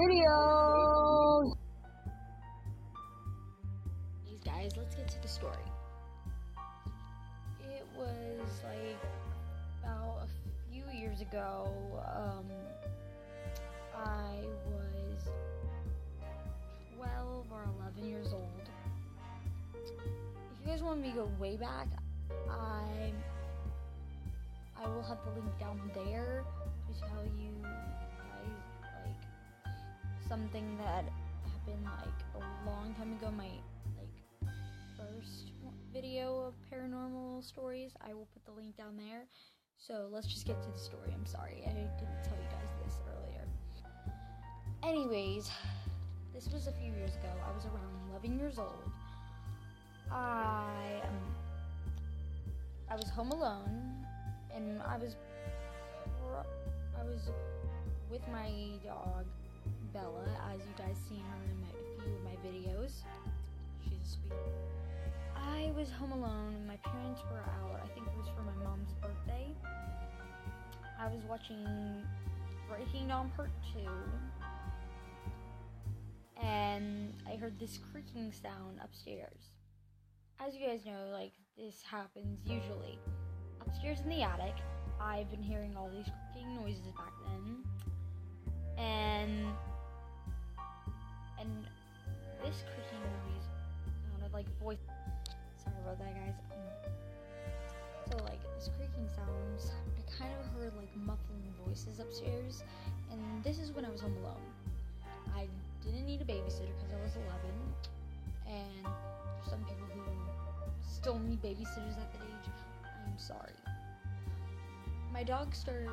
videos. These guys, let's get to the story. It was like about a few years ago. I was 12 or 11 years old. If you guys want me to go way back, I will have the link down there to tell you guys like something that happened like a long time ago. My first video of paranormal stories. I will put the link down there. So let's just get to the story. I'm sorry, I didn't tell you guys this earlier. Anyways, this was a few years ago. I was around 11 years old. I was home alone, and I was with my dog Bella, as you guys seen her in a few of my videos. She's a sweet. I was home alone. My parents were out. I think it was for my mom's birthday. I was watching Breaking Dawn Part 2, and I heard this creaking sound upstairs. As you guys know, like, this happens usually upstairs in the attic. I've been hearing all these creaking noises back then, and this creaking noise sounded like voice. Sorry about that, guys. So like this creaking sounds, I kind of heard like muffling voices upstairs, and this is when I was home alone. I didn't need a babysitter because I was 11, and for some people who still need babysitters at that age, I'm sorry. My dog started,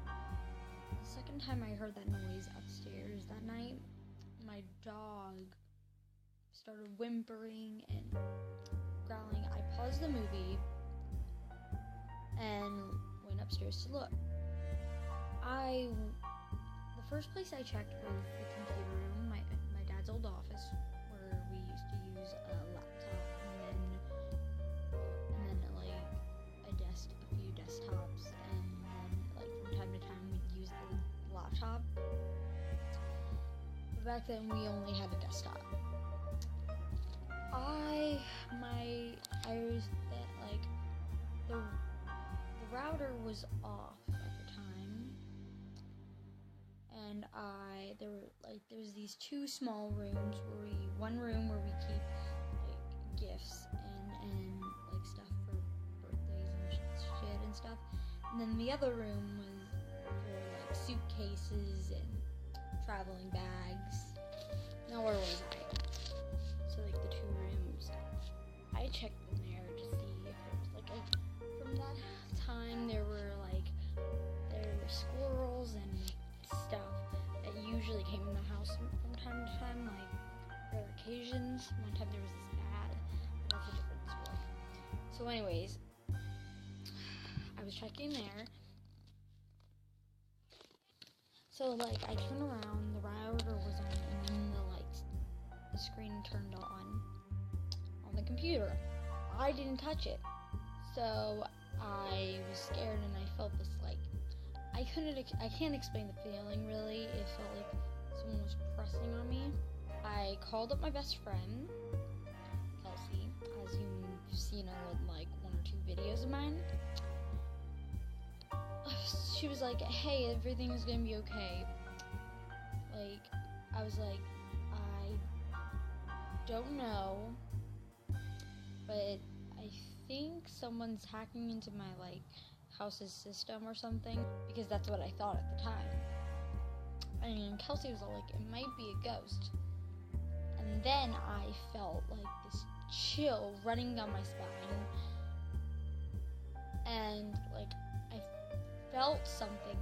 the second time I heard that noise upstairs that night, my dog started whimpering and growling. I paused the movie and went upstairs to look. The first place I checked was the computer room, my dad's old office, where we used to use a laptop and then like a few desktops, and then like from time to time we'd use the laptop. But back then we only had a desktop. The router was off at the time, and there was these two small rooms one room where we keep like gifts and like stuff for birthdays and shit and stuff, and then the other room was for like suitcases and traveling bags. Now where was I? So like the two rooms, I checked in there to see if there was like from that time there were squirrels and stuff that usually came in the house from time to time, like rare occasions. One time there was this bat, but that's a different story. So anyways, I was checking there. So like I turned around, the router was on, and then the screen turned on the computer. I didn't touch it, so I was scared, and I felt this like I can't explain the feeling really. It felt like someone was pressing on me. I called up my best friend, Kelsey, as you've seen her in like one or two videos of mine. She was like, "Hey, everything is gonna be okay." Like, I was like, I don't know, but I think someone's hacking into my house's system or something, because that's what I thought at the time. I mean, Kelsey was all like, it might be a ghost. And then I felt like this chill running down my spine, and I felt something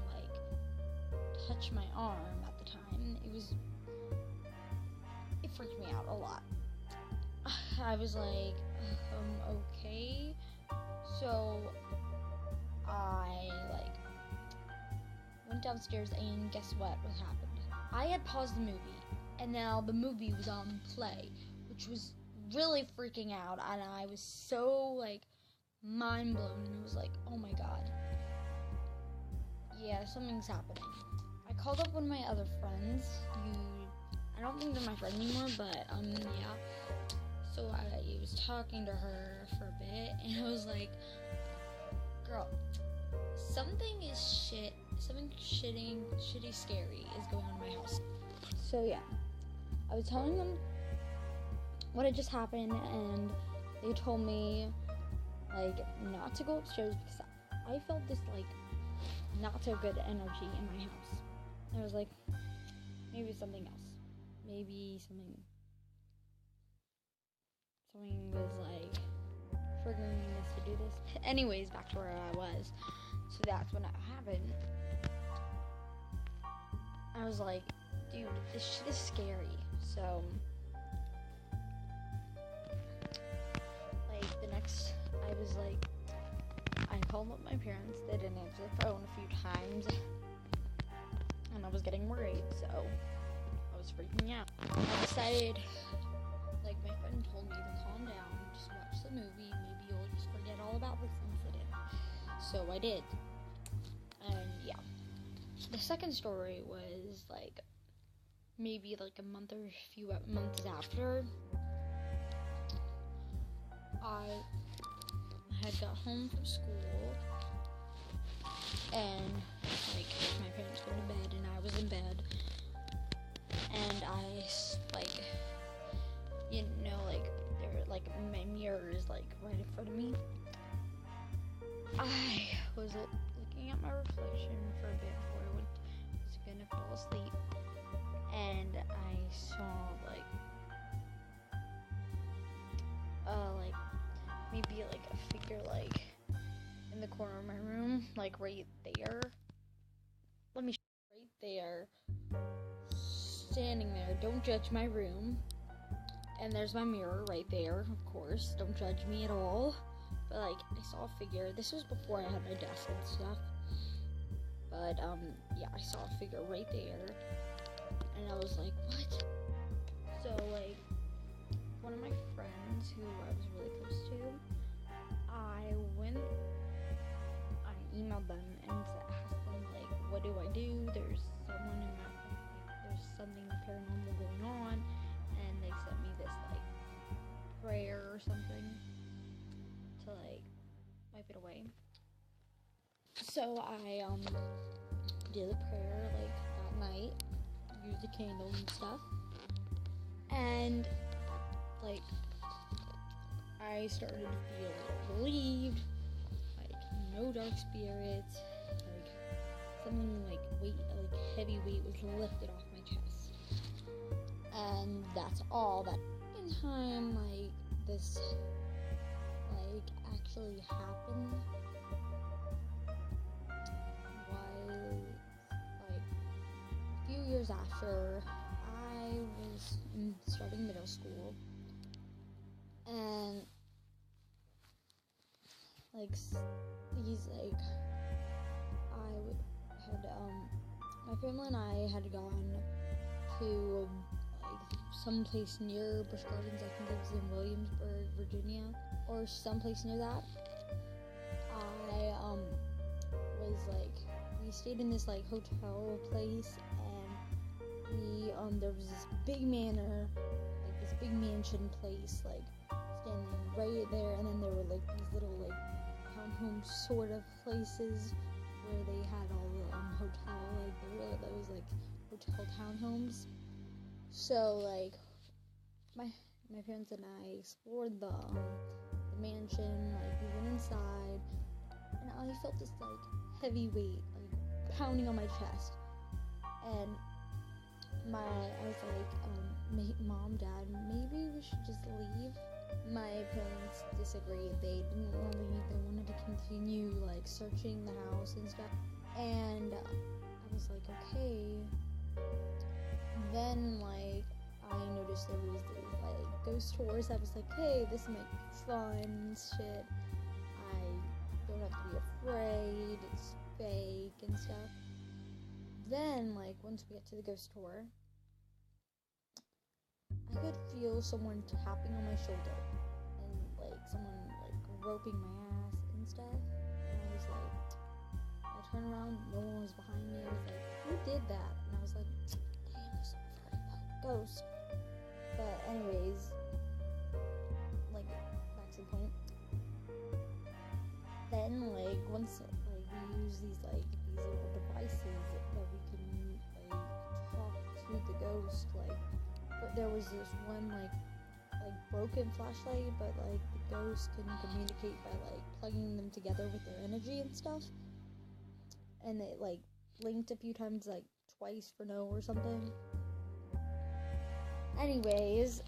touch my arm at the time. It freaked me out a lot. I was like, okay. So I went downstairs, and guess what happened? I had paused the movie, and now the movie was on play, which was really freaking out, and I was so mind blown, and it was like, oh my god, yeah, something's happening. I called up one of my other friends. I don't think they're my friend anymore, but yeah. So I was talking to her for a bit, and I was like, girl, something shitty scary is going on in my house. So yeah, I was telling them what had just happened, and they told me like not to go upstairs because I felt this like not so good energy in my house. And I was like, maybe something else. Maybe something was like triggering us to do this. Anyways, back to where I was. So that's when it happened. I was like, dude, this shit is scary. So like the next, I called up my parents. They didn't answer the phone a few times, and I was getting worried. So I was freaking out. I decided, like my friend told me to calm down, just watch the movie, maybe you'll just forget all about this incident. So I did. And yeah. The second story was like maybe like a month or a few months after I had got home from school, and like my parents go to bed and I was in bed, and I like, you know, like there like my mirror is like right in front of me. I was looking at my reflection for a bit before I was gonna fall asleep, and I saw like maybe like a figure like in the corner of my room, like right there. Right there, standing there. Don't judge my room. And there's my mirror right there, of course. Don't judge me at all. But like, I saw a figure. This was before I had my desk and stuff. But yeah, I saw a figure right there, and I was like, what? So like, one of my friends who I was really close to, I emailed them and asked them like, what do I do? There's something paranormal going on, and they sent me this like prayer or something to like wipe it away. So I did the prayer like that night, used the candle and stuff, and like I started to feel relieved, like no dark spirits, like something like heavy weight was lifted off my chest. And that's all. That second time like this like actually happened was like a few years after I was starting middle school, and like these like my family and I had gone to like someplace near Busch Gardens. I think it was in Williamsburg, Virginia, or someplace near that. I was like, we stayed in this like hotel place, and we there was this big manor, like this big mansion place, like standing right there, and then there were like these little like townhome sort of places where they had all the hotel, like those like hotel townhomes. So like my parents and I explored the mansion. Like we went inside, and I felt this like heavy weight like pounding on my chest, and I was like, Mom, Dad, maybe we should just leave. My parents disagreed. They didn't want to leave. They wanted to continue like searching the house and stuff. And I was like, okay. Then like I noticed there was these like ghost tours. I was like, hey, this might be fun and shit. I don't have to be afraid. It's fake and stuff. Then like once we get to the ghost tour, I could feel someone tapping on my shoulder, and like someone like groping my ass and stuff. And I was like, I turned around, no one was behind me. I was like, who did that? And I was like, damn, there's a freaking ghost. But anyways, like, back to the point. Then, like, once, like, we use these little devices that we can, like, talk to the ghost, like, but there was this one, like, broken flashlight, but, like, the ghost can communicate by, like, plugging them together with their energy and stuff, and it, like, blinked a few times, like, twice for no or something. Anyways,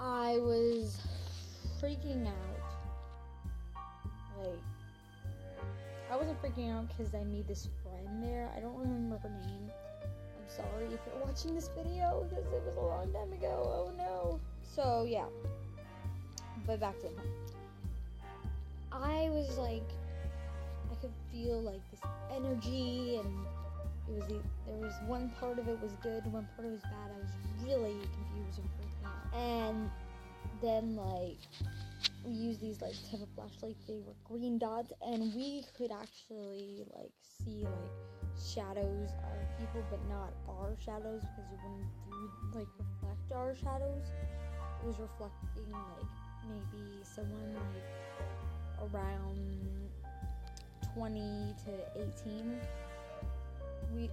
I was freaking out. Like, I wasn't freaking out because I made this friend there. I don't remember her name. I'm sorry if you're watching this video because it was a long time ago. Oh no. So, yeah. But back to the point. I was like, I could feel like this energy, and there was one part of it was good, one part of it was bad. I was really confused and freaking out. And then, like, we used these, like, type of flashlights. They were green dots, and we could actually, like, see, like, shadows of people, but not our shadows, because it wouldn't, like, reflect our shadows. It was reflecting, like, maybe someone, like, around 20 to 18.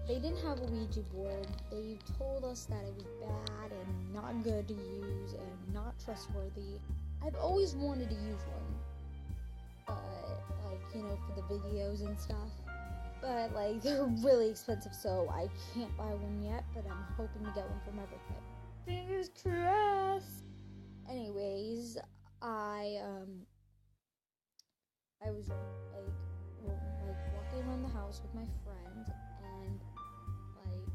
They didn't have a Ouija board. They told us that it was bad and not good to use and not trustworthy. I've always wanted to use one, but, like, you know, for the videos and stuff. But, like, they're really expensive, so I can't buy one yet, but I'm hoping to get one for my birthday. Fingers crossed! Anyways, I was, like, walking around the house with my friend, and, like,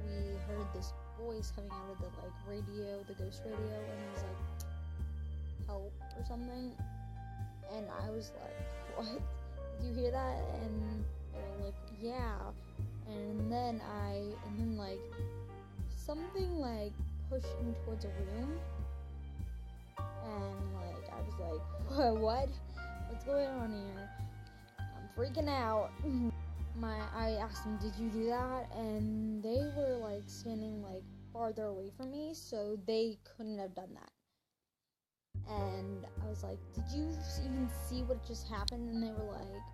we heard this voice coming out of the, like, radio, the ghost radio, and it was like, help or something. And I was like, what? Did you hear that? And they were like, yeah. And then like, something, like, pushed me towards a room. And, like, I was like, what? What's going on here? I'm freaking out. I asked them, did you do that? And they were, like, standing, like, farther away from me, so they couldn't have done that. And I was like, did you even see what just happened? And they were like,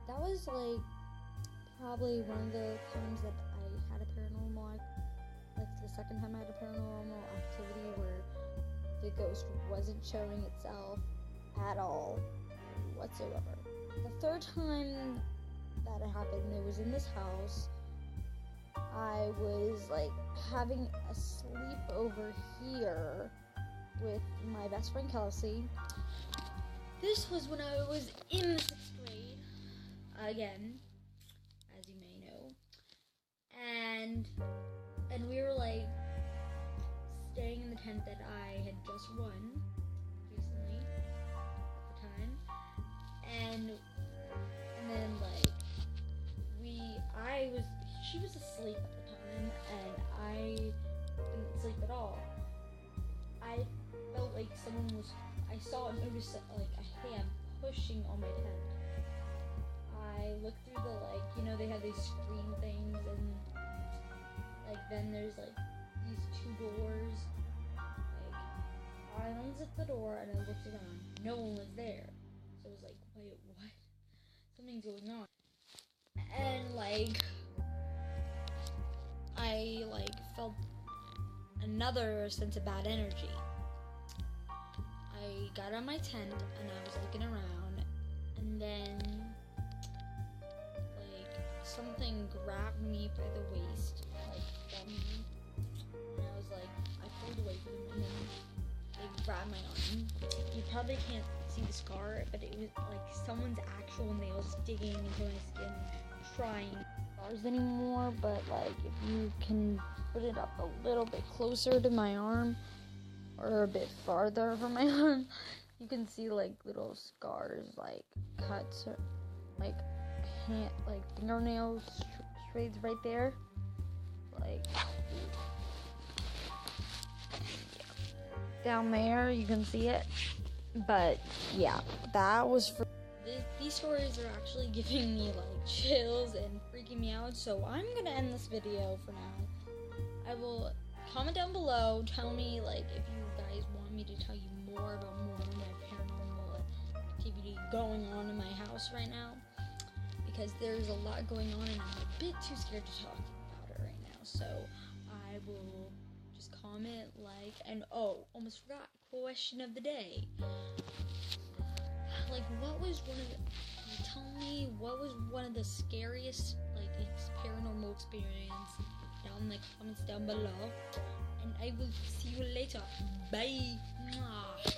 that was, like, probably one of the times that I had a paranormal, like, the second time I had a paranormal activity where the ghost wasn't showing itself at all whatsoever. The third time that it happened, it was in this house. I was, like, having a sleepover here with my best friend Kelsey. This was when I was in the 6th grade, again, as you may know. And we were, like, staying in the tent that I had just won recently at the time. And then, like, she was asleep at the time, and I didn't sleep at all. I felt like I noticed, like, a hand pushing on my tent. I looked through the, like, you know, they have these screen things, and, like, then there's, like, these 2 doors. Like, I unzipped the door, and I looked around. No one was there. So I was like, wait, what? Something's going on. And, like, I, like, felt another sense of bad energy. I got on my tent, and I was looking around, and then, like, something grabbed me by the waist, like, from me, and I was like, I pulled away from them, and then they grabbed my arm. You probably can't see the scar, but it was, like, someone's actual nails digging into my skin, trying. Scars anymore, but, like, if you can put it up a little bit closer to my arm, or a bit farther from my arm, you can see, like, little scars, like, cuts, or, like, fingernails, trades right there, like, down there, you can see it, But yeah, that was for these stories are actually giving me like chills and freaking me out, so I'm gonna end this video for now. I will comment down below, tell me like if you guys want me to tell you more about more of my paranormal activity going on in my house right now, because there's a lot going on and I'm a bit too scared to talk about it right now. So I will just comment, like, and almost forgot, question of the day. Like, tell me what was one of the scariest, like, paranormal experience down in the comments down below. And I will see you later. Bye. Mwah.